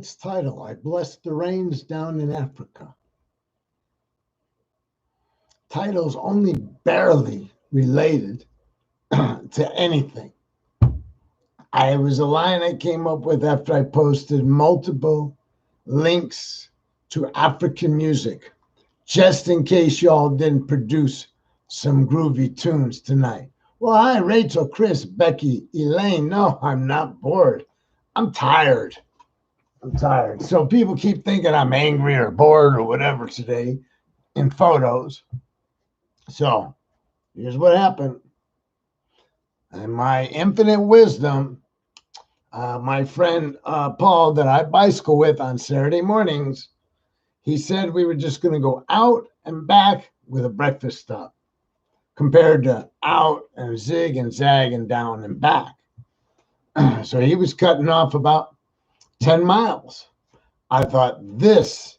tonight's title, I Bless the Rains Down in Africa. Title's only barely related to anything. It was a line I came up with after I posted multiple links to African music, just in case y'all didn't produce some groovy tunes tonight. Well, hi, Rachel, Chris, Becky, Elaine. No, I'm not bored. I'm tired. So people keep thinking I'm angry or bored or whatever today in photos. So here's what happened. And my infinite wisdom, my friend Paul that I bicycle with on Saturday mornings, he said we were just going to go out and back with a breakfast stop compared to out and zig and zag and down and back. So he was cutting off about 10 miles. I thought this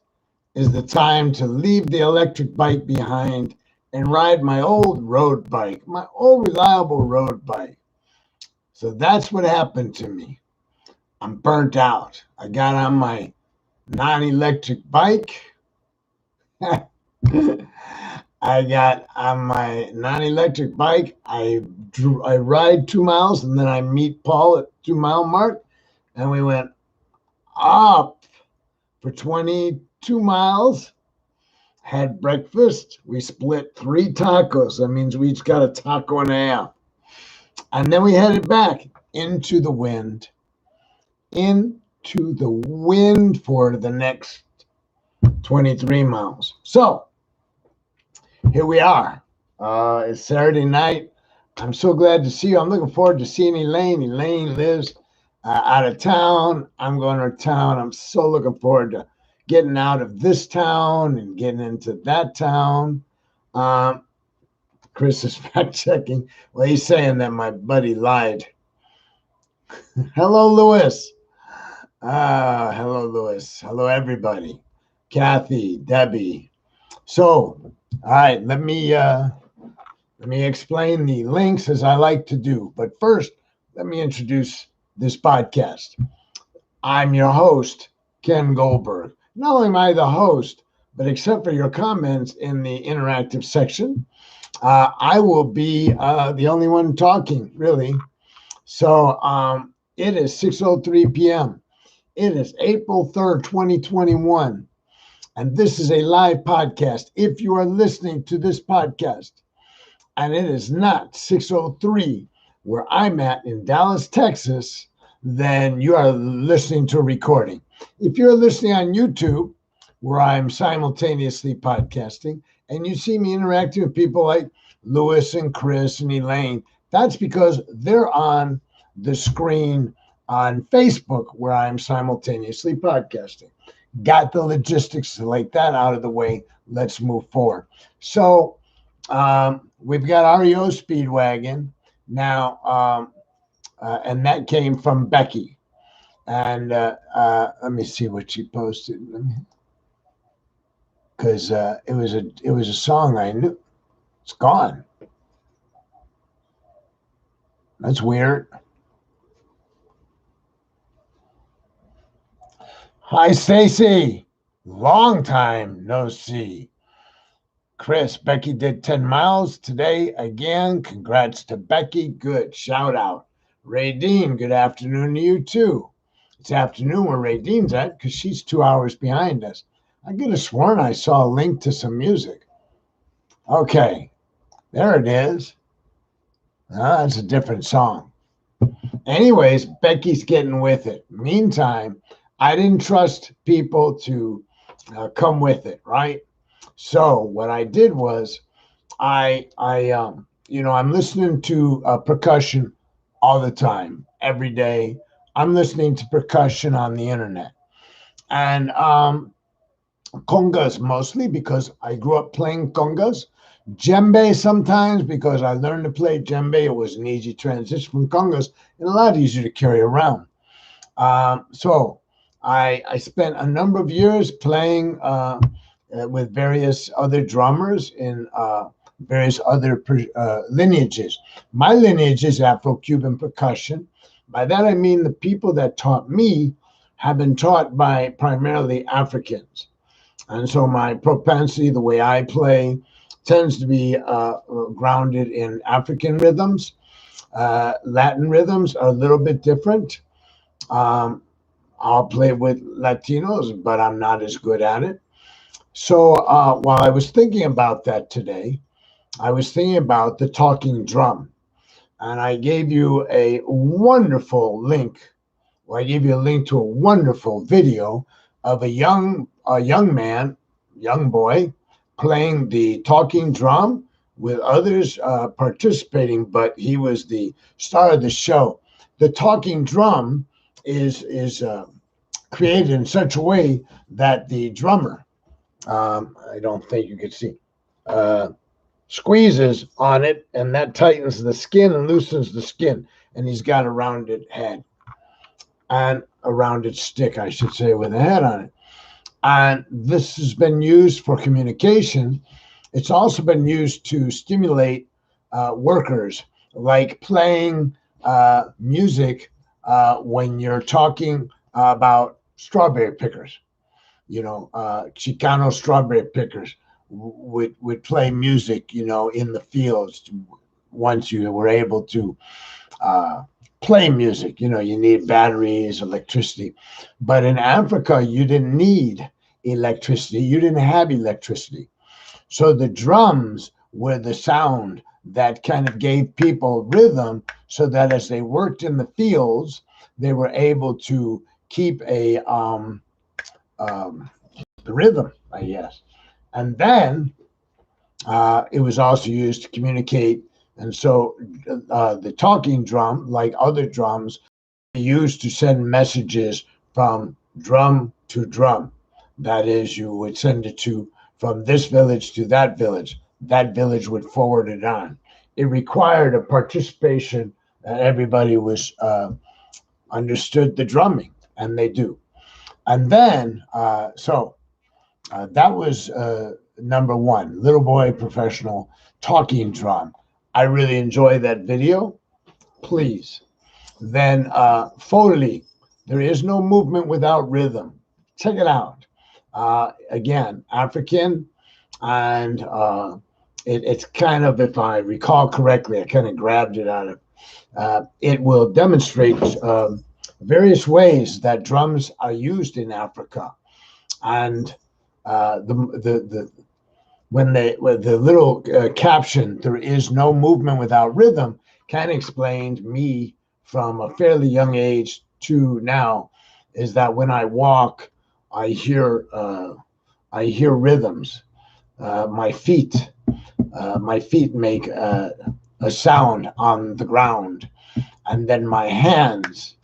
is the time to leave the electric bike behind and ride my old road bike, my old reliable road bike. So that's what happened to me. I'm burnt out. I got on my non-electric bike. I got on my non-electric bike. I ride 2 miles and then I meet Paul at 2 mile mark and we went up for 22 miles, had breakfast. We split 3 tacos. That means we each got a taco and a half. And then we headed back into the wind for the next 23 miles. So here we are. It's Saturday night. I'm so glad to see you. I'm looking forward to seeing Elaine. Elaine lives out of town. I'm going to town. I'm so looking forward to getting out of this town and getting into that town. Chris is fact checking. Well, he's saying that my buddy lied. Hello, Lewis. Hello, Lewis. Hello, everybody. Kathy, Debbie. So, all right, let me explain the links as I like to do. But first, let me introduce this podcast. I'm your host, Ken Goldberg. Not only am I the host, but except for your comments in the interactive section, I will be the only one talking, really. So it is 6:03 p.m. It is April 3rd, 2021. And this is a live podcast. If you are listening to this podcast, and it is not 6:03 where I'm at in Dallas, Texas, then you are listening to a recording. If you're listening on YouTube, where I'm simultaneously podcasting, and you see me interacting with people like Lewis and Chris and Elaine, that's because they're on the screen on Facebook where I'm simultaneously podcasting. Got the logistics like that out of the way. Let's move forward. So we've got REO Speedwagon now, and that came from Becky. And let me see what she posted. Because it was a song I knew. It's gone. That's weird. Hi, Stacy. Long time no see. Chris, Becky did 10 miles today again. Congrats to Becky. Good. Shout out. Ray Dean, good afternoon to you too. It's afternoon where Ray Dean's at because she's 2 hours behind us. I could have sworn I saw a link to some music. Okay. There it is. That's a different song. Anyways, Becky's getting with it. Meantime, I didn't trust people to come with it, right? So what I did was I'm listening to percussion all the time, every day. I'm listening to percussion on the internet. And congas mostly because I grew up playing congas. Djembe sometimes because I learned to play djembe. It was an easy transition from congas and a lot easier to carry around. So I spent a number of years playing with various other drummers in various other lineages. My lineage is Afro-Cuban percussion. By that I mean the people that taught me have been taught by primarily Africans. And so my propensity, the way I play, tends to be grounded in African rhythms. Latin rhythms are a little bit different. Um, I'll play with Latinos, but I'm not as good at it. So while I was thinking about that today, I was thinking about the talking drum. And I gave you a wonderful link. Well, I gave you a link to a wonderful video of a young man, young boy, playing the talking drum with others participating, but he was the star of the show. The talking drum is created in such a way that the drummer, I don't think you can see, squeezes on it, and that tightens the skin and loosens the skin. And he's got a rounded head and a rounded stick, I should say, with a head on it. And this has been used for communication. It's also been used to stimulate workers, like playing music when you're talking about strawberry pickers. Chicano strawberry pickers would play music, in the fields. Once you were able to play music, you need batteries, electricity. But in Africa, you didn't need electricity. You didn't have electricity. So the drums were the sound that kind of gave people rhythm, so that as they worked in the fields, they were able to keep the rhythm, I guess. And then it was also used to communicate. And so the talking drum, like other drums, used to send messages from drum to drum. That is, you would send it from this village to that village. That village would forward it on. It required a participation that everybody was understood the drumming, and they do. And then, that was number one, little boy professional talking drum. I really enjoy that video. Please. Then Foley, there is no movement without rhythm. Check it out. Again, African, and it's kind of, if I recall correctly, I kind of grabbed it out of. It will demonstrate various ways that drums are used in Africa, and when the little caption, "There is no movement without rhythm," kind of explained me from a fairly young age to now, is that when I walk, I hear rhythms. My feet make a sound on the ground, and then my hands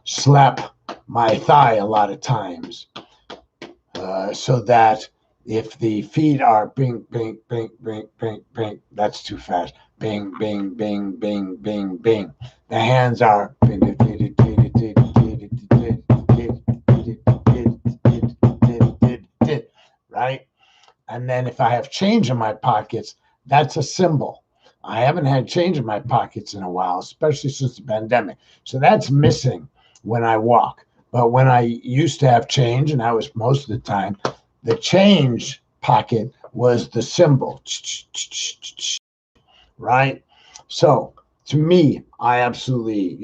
slap my thigh a lot of times, so that if the feet are bing, bing, bing, bing, bing, bing, that's too fast. Bing, bing, bing, bing, bing, bing. The hands are right? And then if I have change in my pockets, that's a symbol. I haven't had change in my pockets in a while, especially since the pandemic. So that's missing when I walk. But when I used to have change, and I was most of the time, the change pocket was the symbol, right? So to me, I absolutely,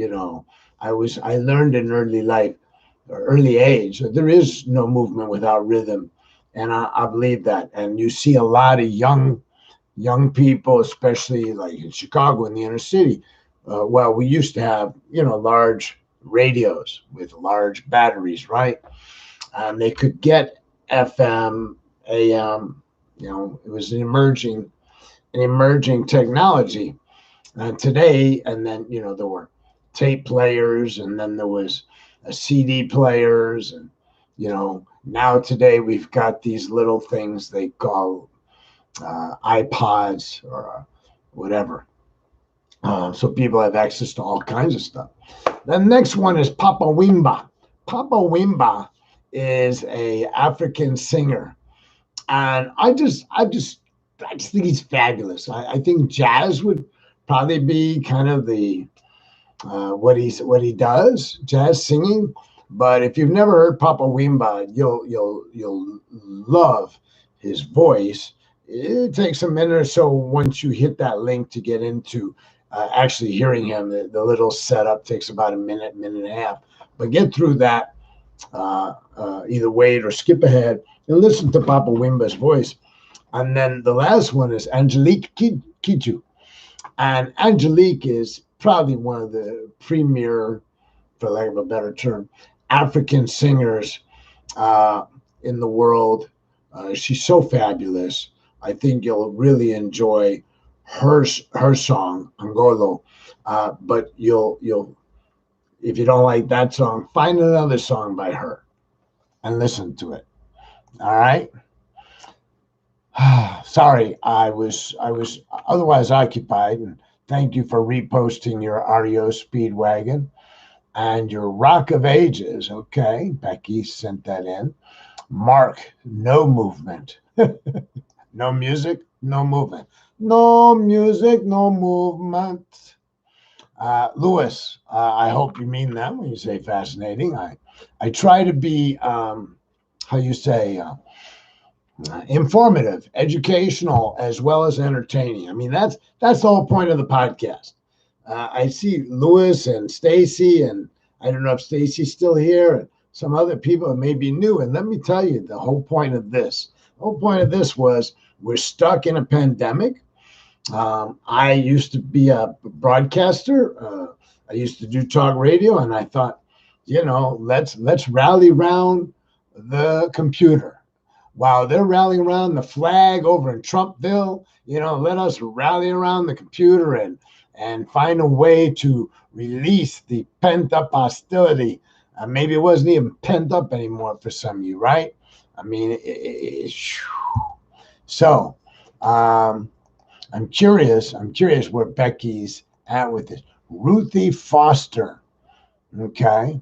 I learned in early age, that there is no movement without rhythm. And I believe that. And you see a lot of young people, especially like in Chicago in the inner city. Well, we used to have, large radios with large batteries, right? And they could get FM, AM. It was an emerging technology. And today, and then there were tape players, and then there was CD players, and now today we've got these little things they call iPods or whatever. So people have access to all kinds of stuff. The next one is Papa Wemba. Papa Wemba is a African singer, and I just think he's fabulous. I think jazz would probably be kind of the what he does, jazz singing. But if you've never heard Papa Wimba, you'll love his voice. It takes a minute or so once you hit that link to get into actually hearing him. The little setup takes about a minute, minute and a half. But get through that, either wait or skip ahead and listen to Papa Wimba's voice. And then the last one is Angelique Kidjo. And Angelique is probably one of the premier, for lack of a better term, African singers in the world. She's so fabulous. I think you'll really enjoy her song Angolo. But you'll if you don't like that song, find another song by her and listen to it. All right. Sorry, I was otherwise occupied, and thank you for reposting your REO Speedwagon and your Rock of Ages. Okay, Becky sent that in. Mark, no movement. No music, no movement. No music, no movement. Lewis, I hope you mean that when you say fascinating. I try to be, how you say, informative, educational, as well as entertaining. I mean, that's the whole point of the podcast. I see Lewis and Stacy, and I don't know if Stacy's still here, and some other people that may be new. And let me tell you, the whole point of this was we're stuck in a pandemic. I used to be a broadcaster. I used to do talk radio, and I thought, let's rally around the computer. While they're rallying around the flag over in Trumpville, let us rally around the computer and find a way to release the pent-up hostility. Maybe it wasn't even pent up anymore for some of you, right? I mean, so I'm curious where Becky's at with this. Ruthie Foster, okay?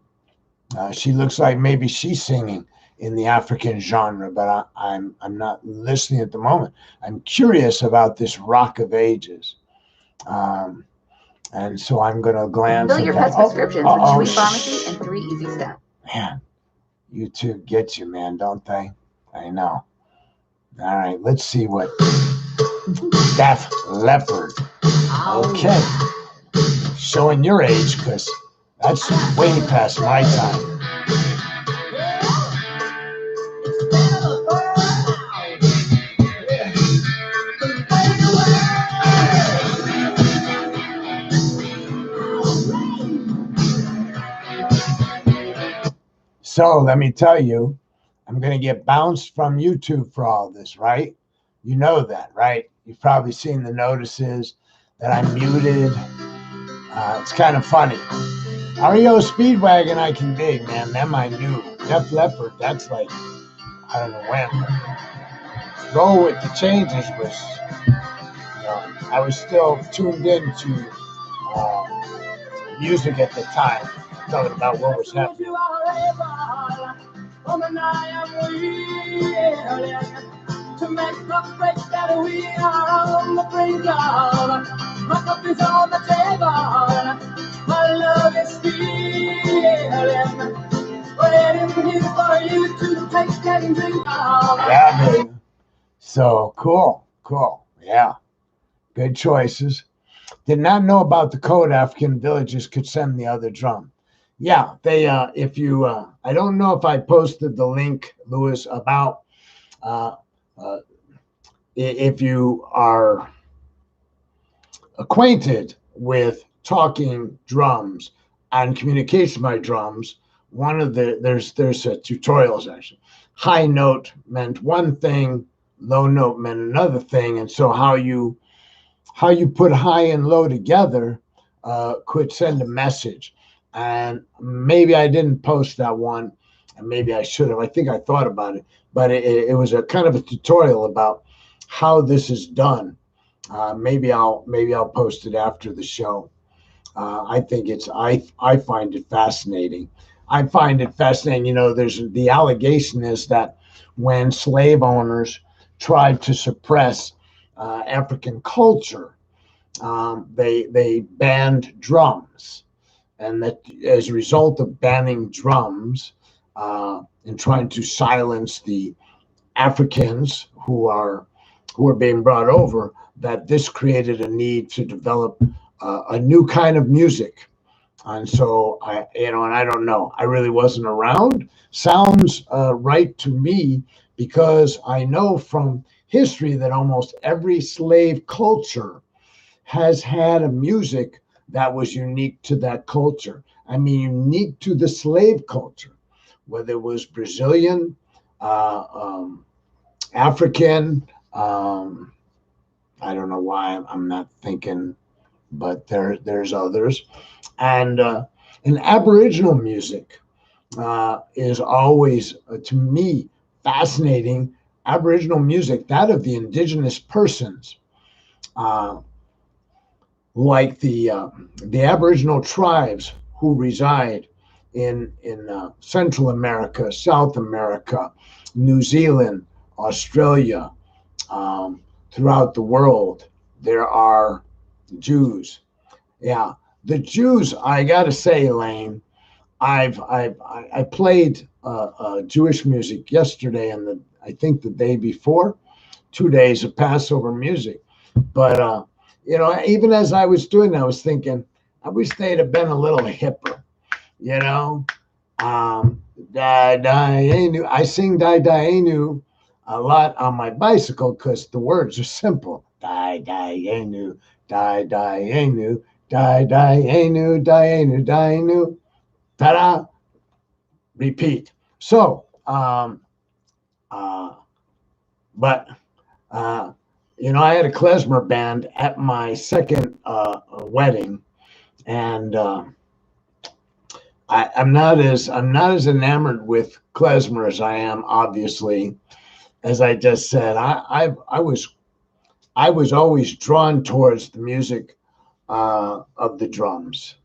She looks like maybe she's singing in the African genre, but I'm not listening at the moment. I'm curious about this Rock of Ages. And so I'm going to glance at your pet's prescriptions with Chewy Pharmacy in 3 easy steps. Man, YouTube gets you, man, don't they? I know. All right, let's see what Def Leppard. Okay. Showing your age, because that's way past my time. So let me tell you, I'm going to get bounced from YouTube for all this, right? You know that, right? You've probably seen the notices that I'm muted. It's kind of funny. REO Speedwagon I can dig, man. Them I knew. Def Leppard, that's like, I don't know when. Roll with the Changes was, I was still tuned in to music at the time, talking about what was happening. To make the break that we are on the brink of. My cup is on the table. My love is stealing. Waiting here for you to take and drink of. Yeah, baby. So cool. Yeah. Good choices. Did not know about the code African villages could send the other drum. Yeah, they if you I don't know if I posted the link, Lewis, about if you are acquainted with talking drums and communication by drums, one of there's tutorials actually. High note meant one thing, low note meant another thing, and so how you put high and low together could send a message. And maybe I didn't post that one, and maybe I should have. I think I thought about it, but it was a kind of a tutorial about how this is done. Maybe I'll post it after the show. I think I find it fascinating. I find it fascinating. There's the allegation is that when slave owners tried to suppress African culture, they banned drums. and that as a result of banning drums and trying to silence the Africans who are being brought over, that this created a need to develop a new kind of music. And so and I don't know, I really wasn't around. Sounds right to me, because I know from history that almost every slave culture has had a music that was unique to that culture. I mean, unique to the slave culture, whether it was Brazilian, African, I don't know why I'm not thinking, but there's others. And Aboriginal music is always, to me, fascinating. Aboriginal music, that of the indigenous persons, like the Aboriginal tribes who reside in Central America, South America, New Zealand, Australia, throughout the world. There are Jews. Yeah, the Jews. I got to say, Elaine, I played Jewish music yesterday and I think the day before, 2 days of Passover music. But even as I was doing that, I was thinking, I wish they'd have been a little hipper. Dayenu. I sing Dayenu a lot on my bicycle because the words are simple. Dayenu, Dayenu, Dayenu, Dayenu, Dayenu. Ta-da! Repeat. So, but I had a klezmer band at my second wedding, and I'm not as enamored with klezmer as I am, obviously, as I just said. I was always drawn towards the music of the drums.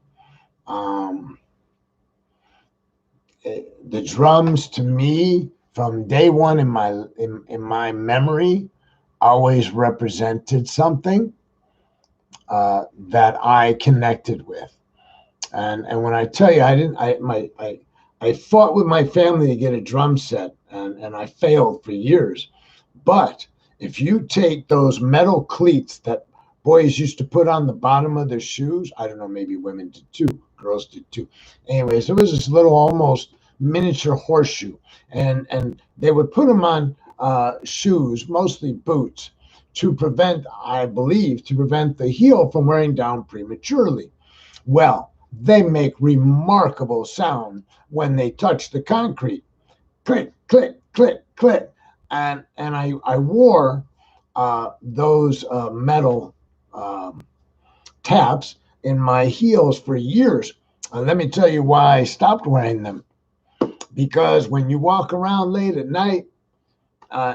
The drums, to me, from day one in my memory, always represented something that I connected with. And when I tell you, I fought with my family to get a drum set, and I failed for years. But if you take those metal cleats that boys used to put on the bottom of their shoes, I don't know, maybe women did too, girls did too. Anyways, there was this little almost miniature horseshoe, and they would put them on shoes, mostly boots, to prevent the heel from wearing down prematurely. Well, they make remarkable sound when they touch the concrete. Click, click, click, click. And I wore those metal taps in my heels for years. Let me tell you why I stopped wearing them. Because when you walk around late at night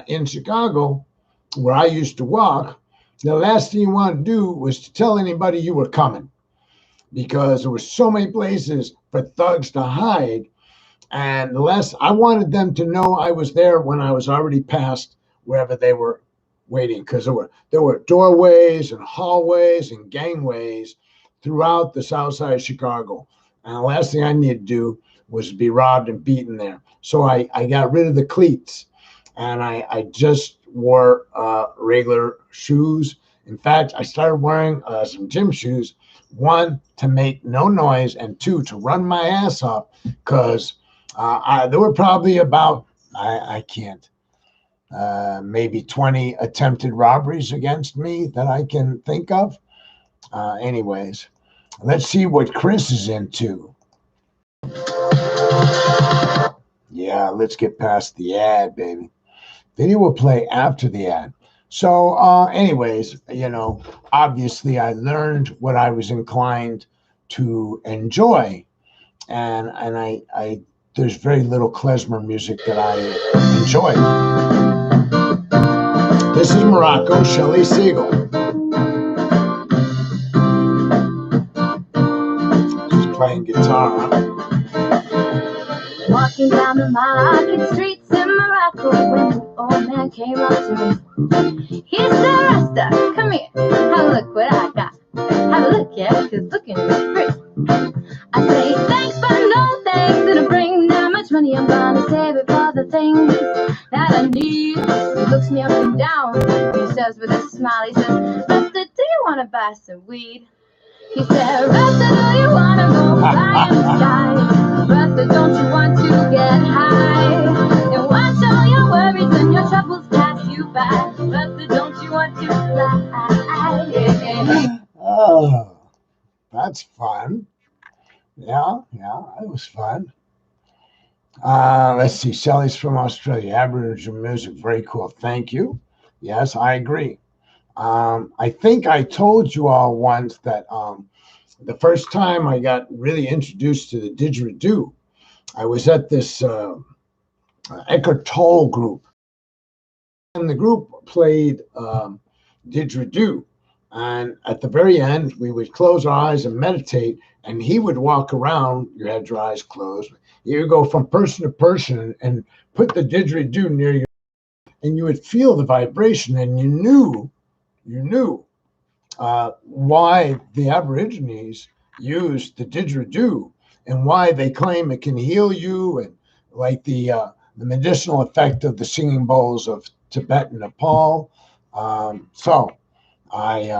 in Chicago, where I used to walk, the last thing you want to do was to tell anybody you were coming, because there were so many places for thugs to hide. And the last I wanted them to know I was there when I was already past wherever they were waiting, because there were doorways and hallways and gangways throughout the south side of Chicago. And the last thing I needed to do was be robbed and beaten there. So I got rid of the cleats, and I just wore regular shoes. In fact, I started wearing some gym shoes, one, to make no noise, and two, to run my ass off, because there were probably about, maybe 20 attempted robberies against me that I can think of. Anyways, let's see what Chris is into. Yeah, let's get past the ad, baby. Video will play after the ad. So anyways, obviously I learned what I was inclined to enjoy. And I there's very little klezmer music that I enjoy. This is Morocco, Shelley Siegel. She's playing guitar. Walking down the market streets in Morocco when the old man came up to me. He said, Rasta, come here, have a look what I got. Have a look, yeah, 'cause looking is free. I said, need. He looks me up and down. He says with a smile, he says, Rasta, do you want to buy some weed? He said, Rasta, do you want to go fly in the sky? Rasta, don't you want to get high? And watch all your worries and your troubles pass you by. Rasta, don't you want to fly? Yeah. Oh, that's fun. Yeah, it was fun. Let's see. Sally's from Australia. Aboriginal music, very cool. Thank you. Yes, I agree. I think I told you all once that the first time I got really introduced to the didgeridoo, I was at this Eckhart Tolle group, and the group played didgeridoo. And at the very end, we would close our eyes and meditate, and he would walk around. You had your eyes closed. You would go from person to person and put the didgeridoo near you, and you would feel the vibration, and you knew why the Aborigines used the didgeridoo and why they claim it can heal you, and like the medicinal effect of the singing bowls of Tibet and Nepal. So I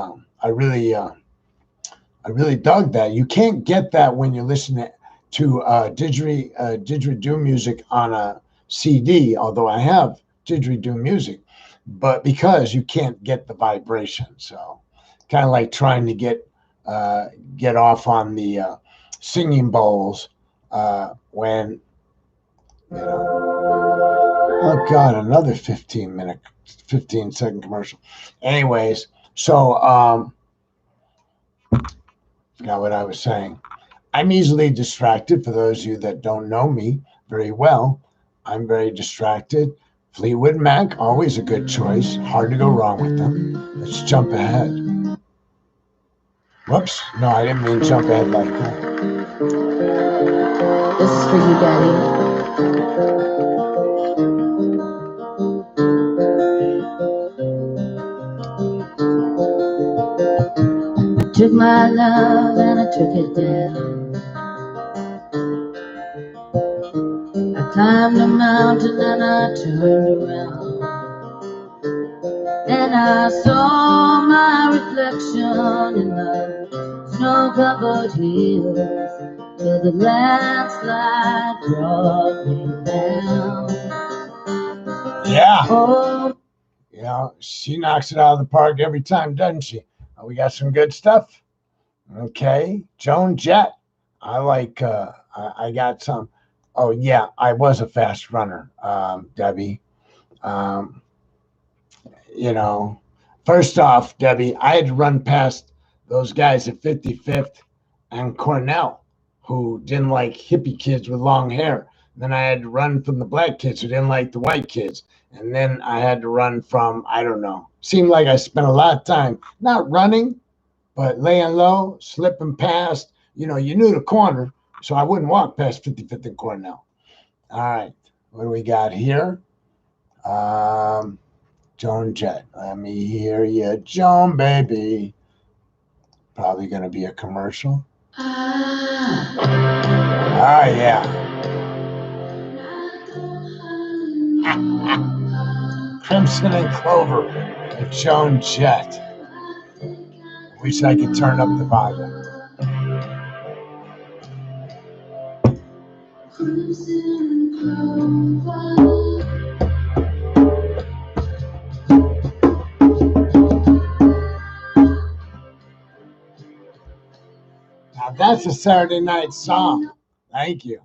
really dug that. You can't get that when you listen to didgeridoo music on a CD, although I have didgeridoo music, but because you can't get the vibration. So kind of like trying to get off on the singing bowls when, oh God, another 15-second commercial. Anyways, so forgot what I was saying. I'm easily distracted. For those of you that don't know me very well, I'm very distracted. Fleetwood Mac, always a good choice. Hard to go wrong with them. Let's jump ahead. Whoops. No, I didn't mean jump ahead like that. This is for you, Daddy. I took my love and I took it down. I climbed a mountain and I turned around. And I saw my reflection in the snow-covered hills till the landslide brought me down. Yeah. Oh, She knocks it out of the park every time, doesn't she? We got some good stuff. Okay. Joan Jett. I like, I got some. Oh, yeah, I was a fast runner, Debbie. First off, Debbie, I had to run past those guys at 55th and Cornell who didn't like hippie kids with long hair. Then I had to run from the black kids who didn't like the white kids. And then I had to run from, I don't know, seemed like I spent a lot of time not running, but laying low, slipping past. You knew the corner, so I wouldn't walk past 55th and Cornell. All right, what do we got here? Joan Jett. Let me hear you, Joan, baby. Probably going to be a commercial. Ah, yeah. Crimson and Clover and Joan Jett. Wish I could turn up the volume. Now that's a Saturday night song. Thank you.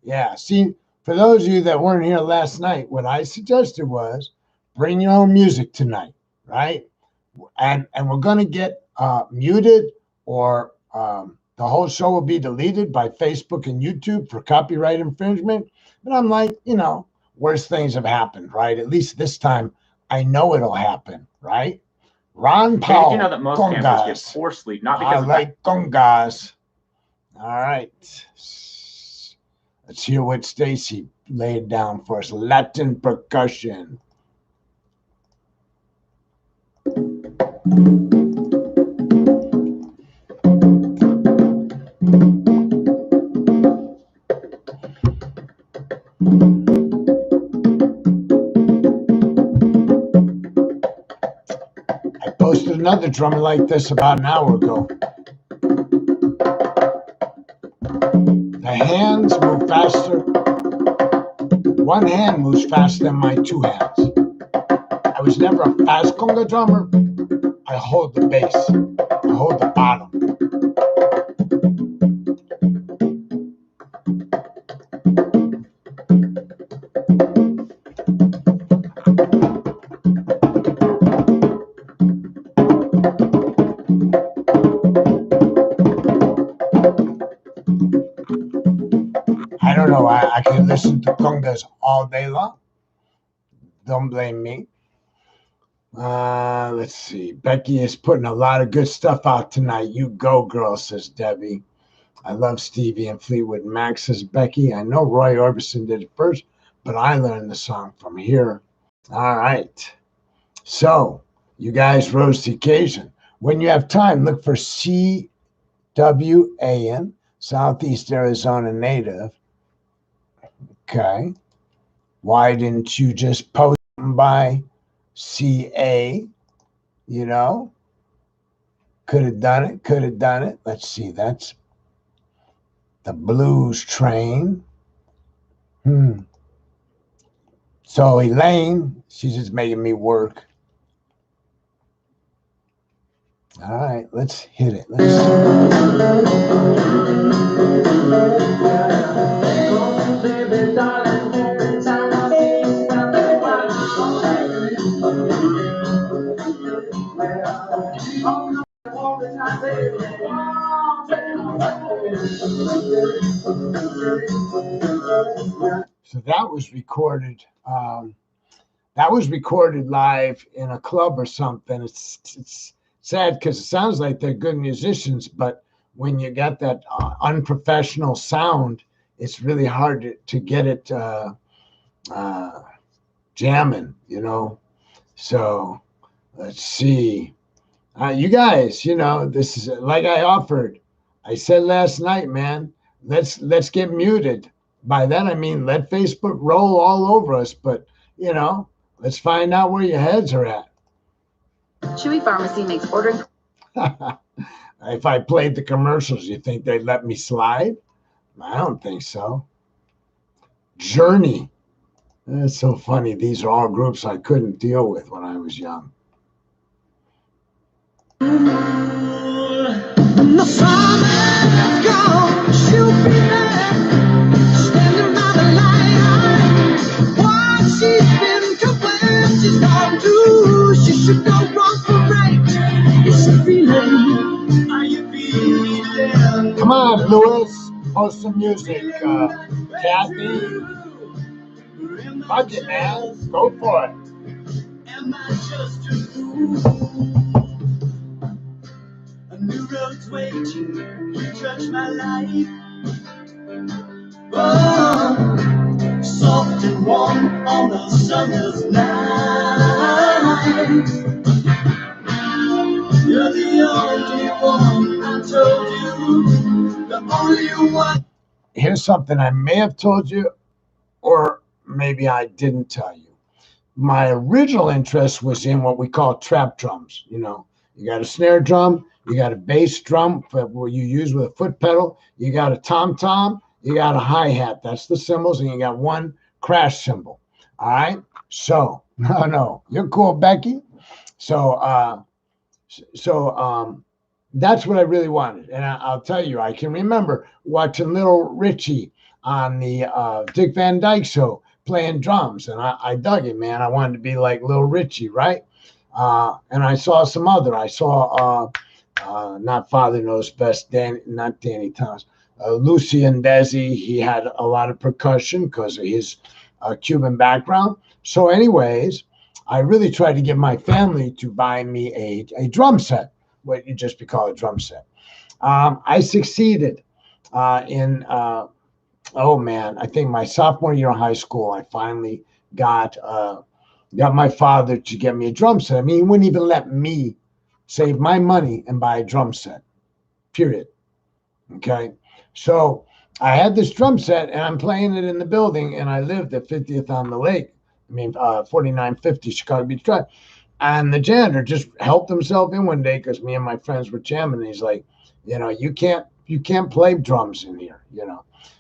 Yeah. See, for those of you that weren't here last night, what I suggested was bring your own music tonight, right? And we're going to get muted, or the whole show will be deleted by Facebook and YouTube for copyright infringement. But I'm like, worse things have happened, right? At least this time I know it'll happen, right? Ron Paul. Did you know that most campers get poor sleep, not because I like congas. All right. Let's hear what Stacy laid down for us. Latin percussion. posted another drummer like this about an hour ago. The hands move faster. One hand moves faster than my two hands. I was never a fast conga drummer. I hold the bass. I hold the bottom. I don't know. I can listen to congas all day long. Don't blame me. Let's see. Becky is putting a lot of good stuff out tonight. You go, girl, says Debbie. I love Stevie and Fleetwood Mac, says Becky. I know Roy Orbison did it first, but I learned the song from here. All right. So, you guys rose to the occasion. When you have time, look for CWAN, Southeast Arizona native. Okay. Why didn't you just post them by CA? You know? Could have done it. Could have done it. Let's see. That's the Blues Train. So Elaine, she's just making me work. All right, let's hit it. So that was recorded. That was recorded live in a club or something. It's sad because it sounds like they're good musicians, but when you got that unprofessional sound, it's really hard to get it jamming, you know. So let's see. You guys, you know, this is like I offered. I said last night, man, let's get muted. By that, I mean, let Facebook roll all over us. But, you know, let's find out where your heads are at. Chewy Pharmacy makes ordering. If I played the commercials, you think they'd let me slide? I don't think so. Journey. That's so funny. These are all groups I couldn't deal with when I was young. The summer's gone, she'll be there, standing by the light. Why she's been complaining, she's gone too. She should go run for right. It's a feeling. Are you feeling? Come on, Lewis, post some music. Kathy, fuck it, man. Go for it. Am I just a fool? New roads waiting, you touch my life. Oh, soft and warm on the summer's night. You're the only one, I told you, the only one. Here's something I may have told you, or maybe I didn't tell you. My original interest was in what we call trap drums. You know, you got a snare drum, you got a bass drum where you use with a foot pedal. You got a tom-tom. You got a hi-hat. That's the cymbals. And you got one crash cymbal. All right? So, no. You're cool, Becky. So that's what I really wanted. And I'll tell you, I can remember watching Little Richie on the Dick Van Dyke Show playing drums. And I dug it, man. I wanted to be like Little Richie, right? And I saw some other. I saw... not Father Knows Best, not Danny Thomas, Lucien Desi. He had a lot of percussion because of his Cuban background. So anyways, I really tried to get my family to buy me a drum set, what you just call a drum set. I succeeded in, I think my sophomore year of high school, I finally got my father to get me a drum set. I mean, he wouldn't even let me save my money and buy a drum set, period. Okay. So I had this drum set and I'm playing it in the building and I lived at 50th on the Lake. 4950 Chicago Beach Drive. And the janitor just helped himself in one day because me and my friends were jamming. And he's like, you can't play drums in here,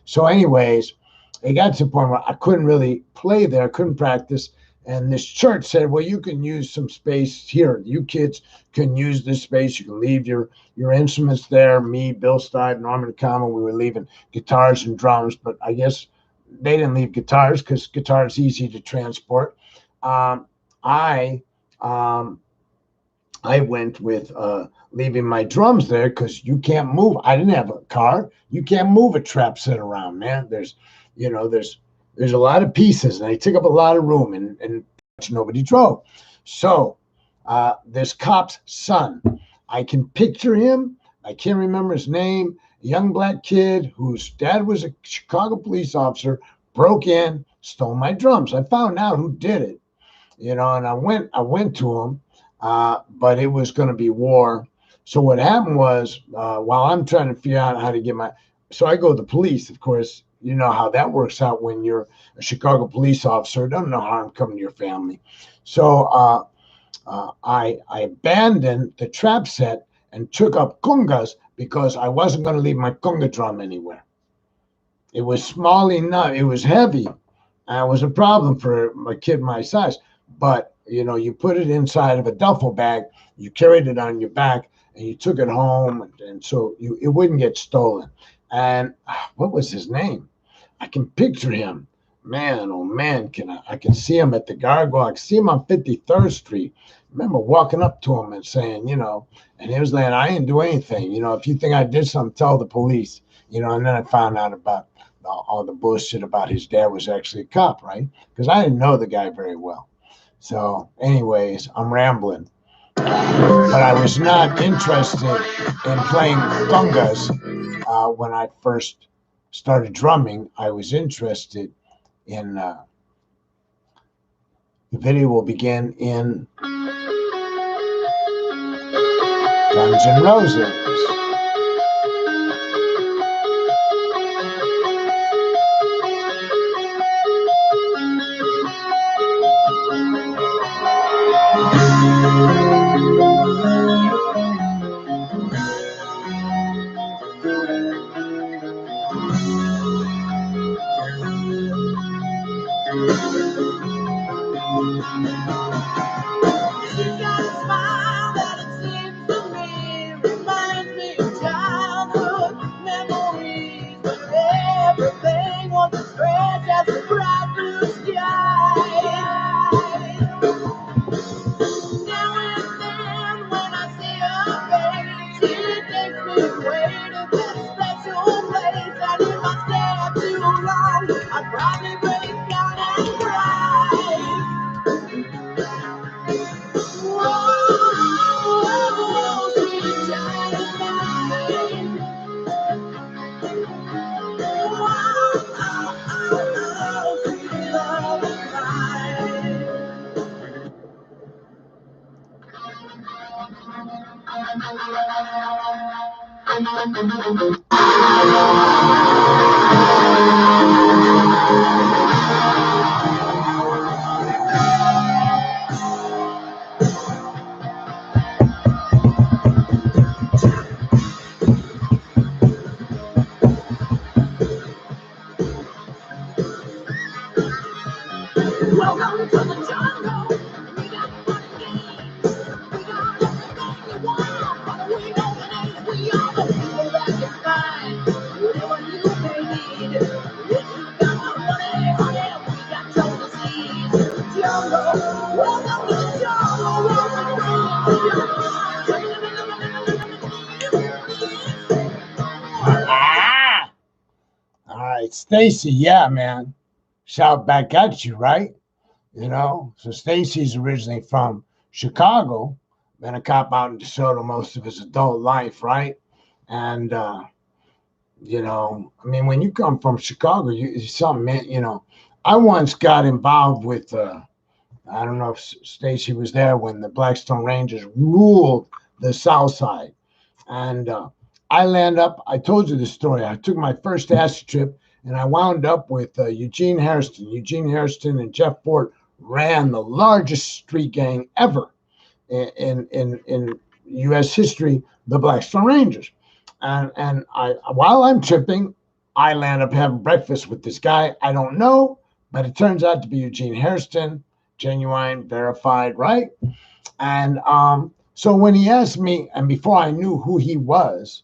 So anyways, it got to the point where I couldn't really play there, couldn't practice. And this church said, well, you can use some space here. You kids can use this space. You can leave your instruments there. Me, Bill Stein, Norman Common, we were leaving guitars and drums, but I guess they didn't leave guitars because guitar is easy to transport. I went with leaving my drums there because you can't move. I didn't have a car. You can't move a trap set around, man. There's a lot of pieces, and they took up a lot of room, and nobody drove. So this cop's son, I can picture him. I can't remember his name. A young black kid whose dad was a Chicago police officer broke in, stole my drums. I found out who did it, and I went to him, but it was going to be war. So what happened was, while I'm trying to figure out how to get so I go to the police, of course. You know how that works out when you're a Chicago police officer. Don't no harm coming to your family. So I abandoned the trap set and took up congas because I wasn't going to leave my conga drum anywhere. It was small enough. It was heavy. And it was a problem for a kid my size. But, you put it inside of a duffel bag, you carried it on your back, and you took it home. And so it wouldn't get stolen. And what was his name? I can picture him. Man, oh man, I can see him at the Gargoyle. I can see him on 53rd Street. I remember walking up to him and saying, and he was like, I didn't do anything. If you think I did something, tell the police. And then I found out about all the bullshit about his dad was actually a cop, right? Because I didn't know the guy very well. So anyways, I'm rambling. But I was not interested in playing congas when I first started drumming. I was interested in the video will begin in Guns N' Roses. Welcome to the jungle. We got fun and games. We got everything you want, but we know the names. We are the people that can find whatever you may need. If you got the money, honey, we got your disease. Jungle, welcome to the jungle. All right, Stacy, yeah, man. Shout back at you, right? So Stacy's originally from Chicago, been a cop out in DeSoto most of his adult life, right? And, when you come from Chicago, I once got involved with, I don't know if Stacy was there when the Blackstone Rangers ruled the South Side. And I told you this story. I took my first acid trip and I wound up with Eugene Hairston. Eugene Hairston and Jeff Ford ran the largest street gang ever. in U.S. history, the Blackstone Rangers. And while I'm tripping, I land up having breakfast with this guy I don't know, but it turns out to be Eugene Hairston, genuine, verified, right? And so when he asked me, and before I knew who he was,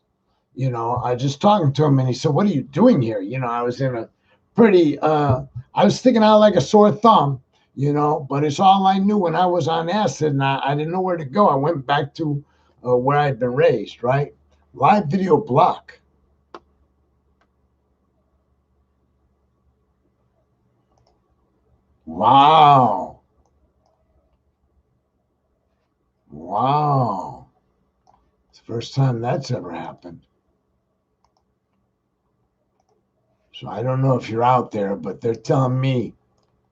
I just talking to him, and he said, "What are you doing here?" I was in a pretty, I was sticking out like a sore thumb, but it's all I knew when I was on acid, and I didn't know where to go. I went back to where I'd been raised, right? Live video block. Wow. Wow. It's the first time that's ever happened. So I don't know if you're out there, but they're telling me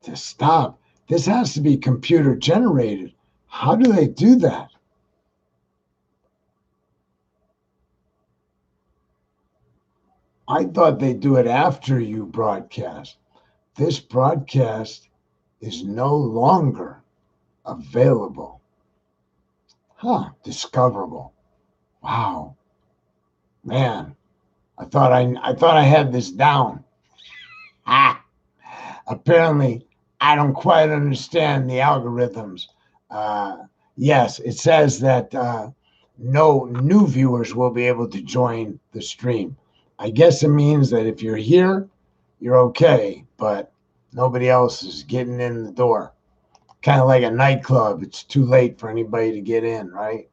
to stop. This has to be computer generated. How do they do that? I thought they do it after you broadcast. This broadcast is no longer available. Discoverable. Wow. Man, I thought I had this down. Apparently, I don't quite understand the algorithms. Yes, it says that no new viewers will be able to join the stream. I guess it means that if you're here, you're okay, but nobody else is getting in the door. Kind of like a nightclub. It's too late for anybody to get in, right?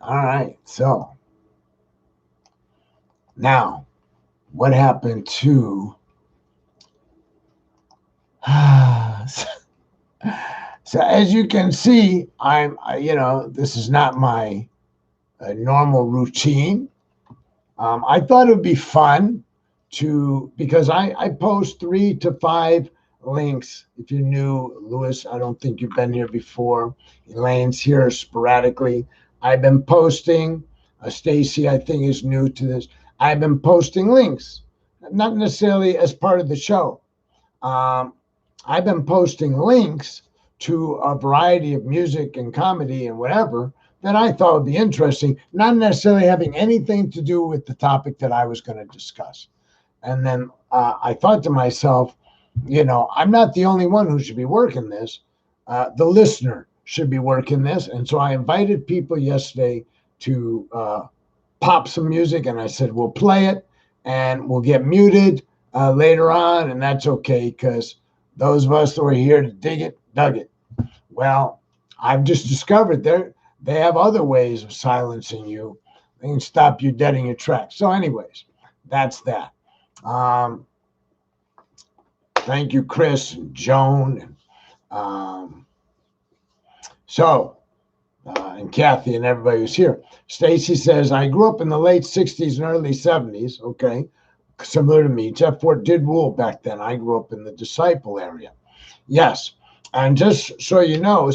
All right, so now what happened to so as you can see, this is not my normal routine. I thought it would be fun because I post 3 to 5 links. If you're new, Lewis, I don't think you've been here before. Elaine's here sporadically. I've been posting. Stacy, I think, is new to this. I've been posting links, not necessarily as part of the show. I've been posting links to a variety of music and comedy and whatever that I thought would be interesting, not necessarily having anything to do with the topic that I was going to discuss. And then I thought to myself, I'm not the only one who should be working this. The listener should be working this. And so I invited people yesterday to pop some music, and I said, we'll play it and we'll get muted later on. And that's okay, because those of us that were here to dig it, dug it. Well, I've just discovered they have other ways of silencing you. They can stop you dead in your tracks. So anyways, that's that. Thank you, Chris and Joan. And Kathy and everybody who's here. Stacy says, I grew up in the late 60s and early 70s. Okay. Similar to me. Jeff Fort did rule back then. I grew up in the Disciple area. Yes. And just so you know,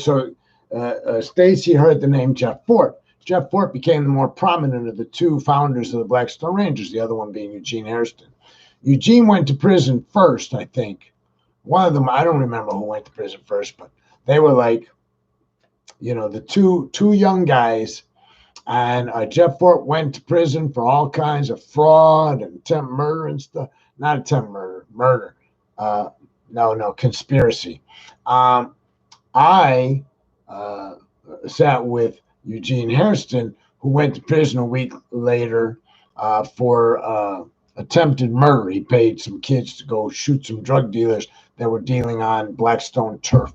Stacy heard the name Jeff Fort. Jeff Fort became the more prominent of the two founders of the Blackstone Rangers, the other one being Eugene Hairston. Eugene went to prison first, I think. One of them, I don't remember who went to prison first, but they were like, the two young guys. And Jeff Fort went to prison for all kinds of fraud and attempt murder and stuff. Not attempt murder. Conspiracy. I sat with Eugene Hairston, who went to prison a week later for attempted murder. He paid some kids to go shoot some drug dealers that were dealing on Blackstone turf.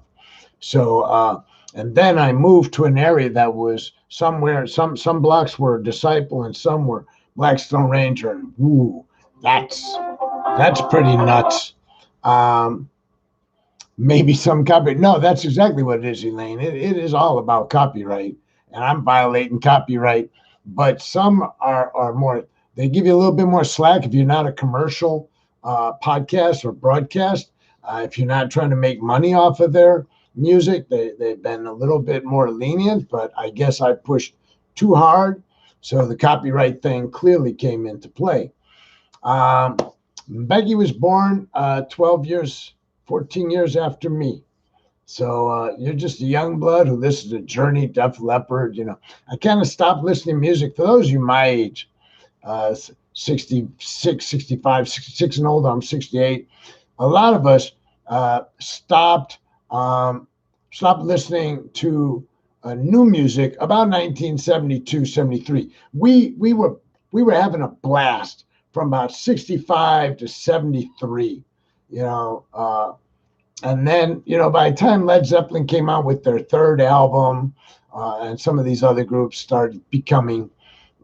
So, and then I moved to an area that was somewhere, some blocks were Disciple and some were Blackstone Ranger. And ooh, that's pretty nuts. Maybe some copyright. No, that's exactly what it is, Elaine. It is all about copyright, and I'm violating copyright. But some are more, they give you a little bit more slack if you're not a commercial podcast or broadcast. If you're not trying to make money off of their music, they've been a little bit more lenient, but I guess I pushed too hard. So the copyright thing clearly came into play. Becky was born 14 years after me. So you're just a young blood who listens to Journey, Def Leppard. I kind of stopped listening to music. For those of you my age, 66, 65, 66 and older, I'm 68. A lot of us stopped listening to new music about 1972, 73. We were having a blast from about 65 to 73, and then, by the time Led Zeppelin came out with their third album, and some of these other groups started becoming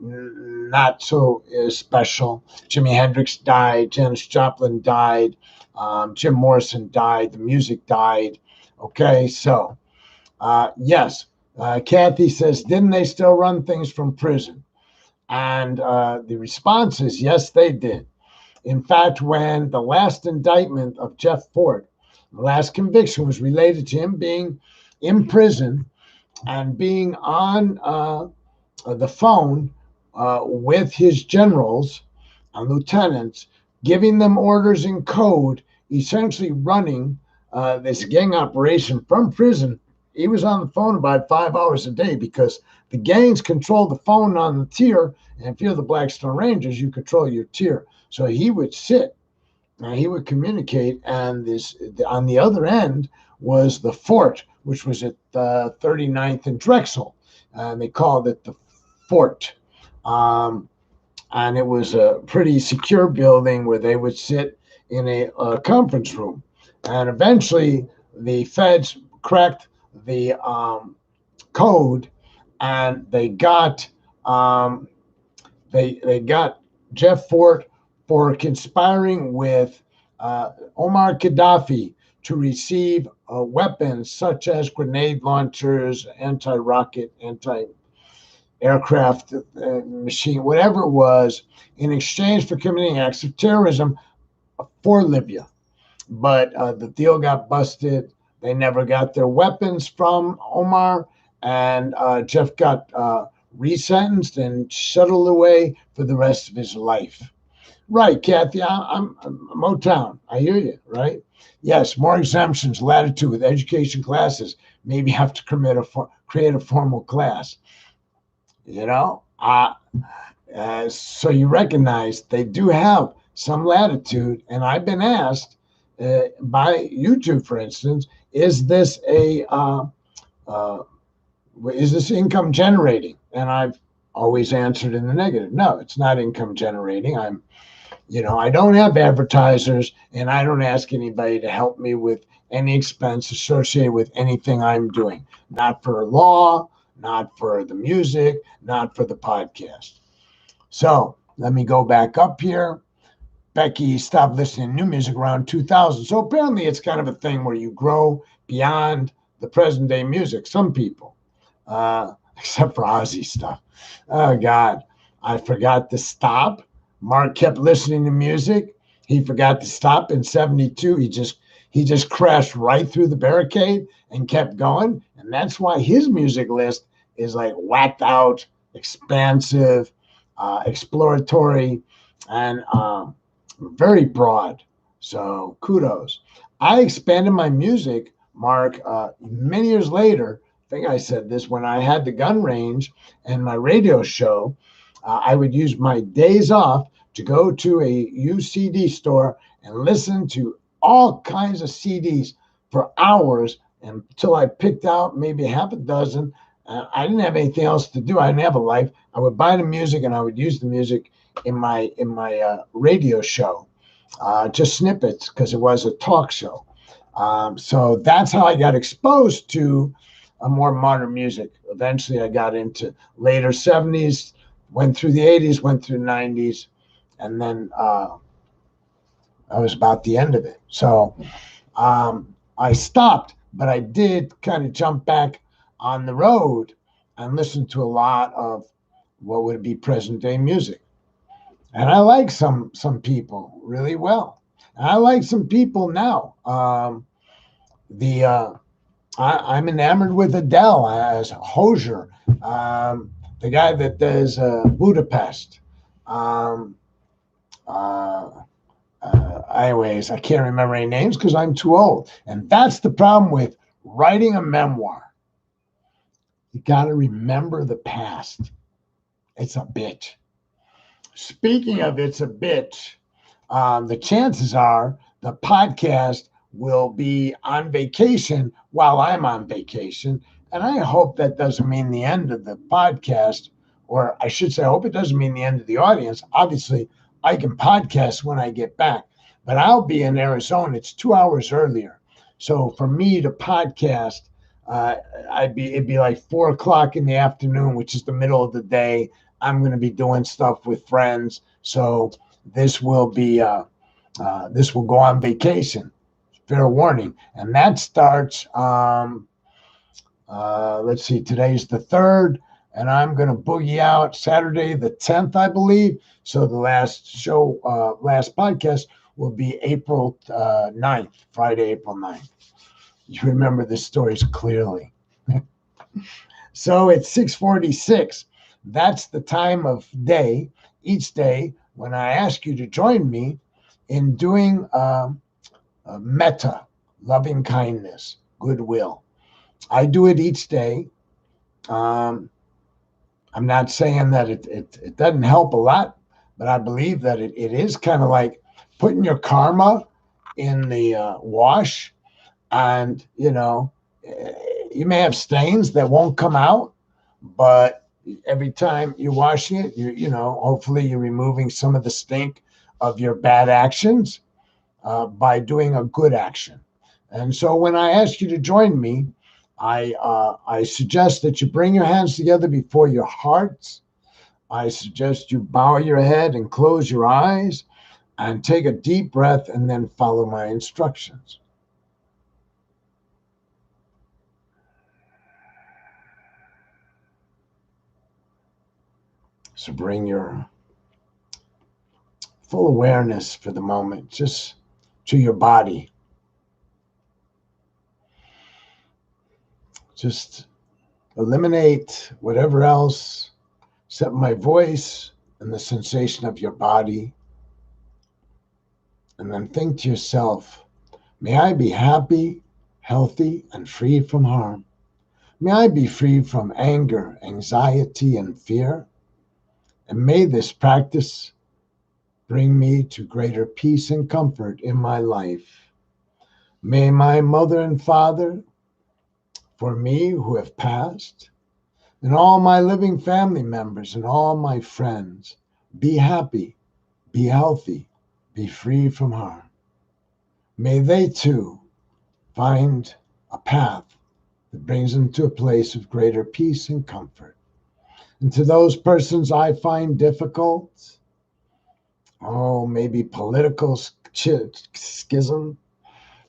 not so special. Jimi Hendrix died, Janis Joplin died, Jim Morrison died, the music died. Okay, so yes, Kathy says, didn't they still run things from prison? And the response is, yes, they did. In fact, when the last indictment of Jeff Fort, the last conviction, was related to him being in prison and being on the phone with his generals and lieutenants, giving them orders in code, essentially running this gang operation from prison. He was on the phone about 5 hours a day because the gangs control the phone on the tier. And if you're the Blackstone Rangers, you control your tier. So he would sit and he would communicate. And on the other end was the fort, which was at 39th and Drexel. And they called it the fort. And it was a pretty secure building where they would sit in a conference room. And eventually the feds cracked the code, and they got they got Jeff Fort for conspiring with Omar Gaddafi to receive weapons such as grenade launchers, anti-rocket, anti-aircraft machine, whatever it was, in exchange for committing acts of terrorism for Libya. But the deal got busted. They never got their weapons from Omar, and Jeff got resentenced and shuttled away for the rest of his life. Right, Kathy, I'm Motown. I hear you, right? Yes, more exemptions, latitude with education classes. Maybe have to create a formal class. So you recognize they do have some latitude, and I've been asked by YouTube, for instance, is this income generating? And I've always answered in the negative. No, it's not income generating. I don't have advertisers, and I don't ask anybody to help me with any expense associated with anything I'm doing. Not for law, not for the music, not for the podcast. So let me go back up here. Becky stopped listening to new music around 2000. So apparently it's kind of a thing where you grow beyond the present day music. Some people, except for Ozzy stuff. Oh God, I forgot to stop. Mark kept listening to music. He forgot to stop in 72. He just crashed right through the barricade and kept going. And that's why his music list is like whacked out, expansive, exploratory, and very broad. So kudos. I expanded my music, Mark, many years later. I think I said this when I had the gun range and my radio show. I would use my days off to go to a used CD store and listen to all kinds of CDs for hours until I picked out maybe half a dozen. I didn't have anything else to do. I didn't have a life. I would buy the music and I would use the music in my radio show, just snippets, because it was a talk show. So that's how I got exposed to more modern music. Eventually I got into later 70s, went through the 80s, went through the 90s, and then that was about the end of it. So I stopped, but I did kind of jump back on the road and listen to a lot of what would be present day music. And I like some people really well. And I like some people now. I'm enamored with Adele as Hozier, the guy that does Budapest. Anyways, I can't remember any names because I'm too old. And that's the problem with writing a memoir, you got to remember the past. It's a bitch. Speaking of it's a bitch, the chances are the podcast will be on vacation while I'm on vacation. And I hope that doesn't mean the end of the podcast, or I should say, I hope it doesn't mean the end of the audience. Obviously, I can podcast when I get back, but I'll be in Arizona. It's 2 hours earlier. So for me to podcast, it'd be like 4 o'clock in the afternoon, which is the middle of the day. I'm going to be doing stuff with friends. So this will be, this will go on vacation. Fair warning. And that starts, let's see, today's the 3rd, and I'm going to boogie out Saturday the 10th, I believe. So the last show, last podcast will be April 9th, Friday, April 9th. You remember the stories clearly. So it's 6:46. That's the time of day, each day, when I ask you to join me in doing metta, loving kindness, goodwill. I do it each day. I'm not saying that it doesn't help a lot, but I believe that it is kind of like putting your karma in the wash. And, you know, you may have stains that won't come out, but every time you're washing it, you know, hopefully you're removing some of the stink of your bad actions by doing a good action. And so when I ask you to join me, I suggest that you bring your hands together before your hearts. I suggest you bow your head and close your eyes and take a deep breath and then follow my instructions. So bring your full awareness for the moment just to your body. Just eliminate whatever else except my voice and the sensation of your body. And then think to yourself, may I be happy, healthy, and free from harm. May I be free from anger, anxiety, and fear. And may this practice bring me to greater peace and comfort in my life. May my mother and father, for me who have passed, and all my living family members and all my friends, be happy, be healthy, be free from harm. May they too find a path that brings them to a place of greater peace and comfort. And to those persons I find difficult, maybe political schism,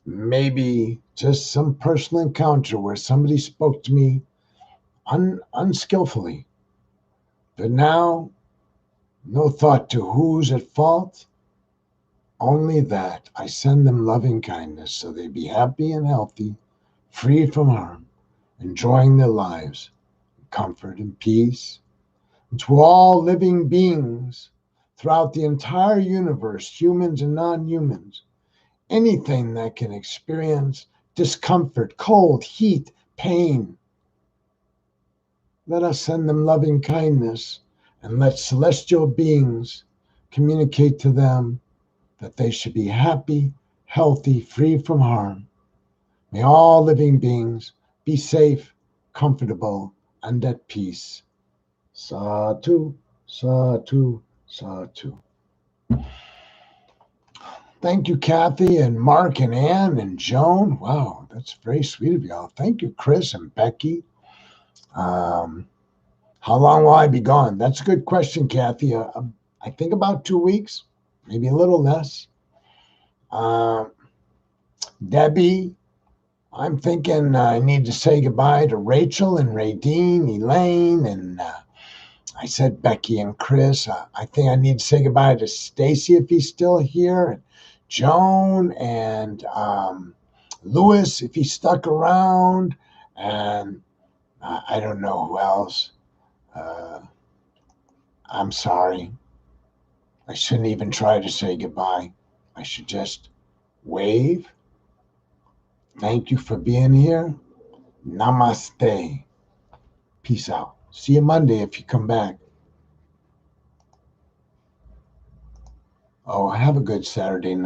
maybe just some personal encounter where somebody spoke to me unskillfully. But now, no thought to who's at fault, only that I send them loving kindness so they be happy and healthy, free from harm, enjoying their lives, comfort and peace. And to all living beings throughout the entire universe, humans and non-humans, anything that can experience discomfort, cold, heat, pain, let us send them loving kindness and let celestial beings communicate to them that they should be happy, healthy, free from harm. May all living beings be safe, comfortable, and at peace. Sadhu, sadhu, sadhu. Thank you, Kathy and Mark and Ann and Joan. Wow, that's very sweet of y'all. Thank you, Chris and Becky. How long will I be gone? That's a good question, Kathy. I think about 2 weeks, maybe a little less. Debbie, I'm thinking I need to say goodbye to Rachel and Radine, Elaine, and I said Becky and Chris. I think I need to say goodbye to Stacy if he's still here, and Joan and Lewis if he's stuck around, and I don't know who else. I'm sorry. I shouldn't even try to say goodbye. I should just wave. Thank you for being here. Namaste. Peace out. See you Monday if you come back. Oh, have a good Saturday night.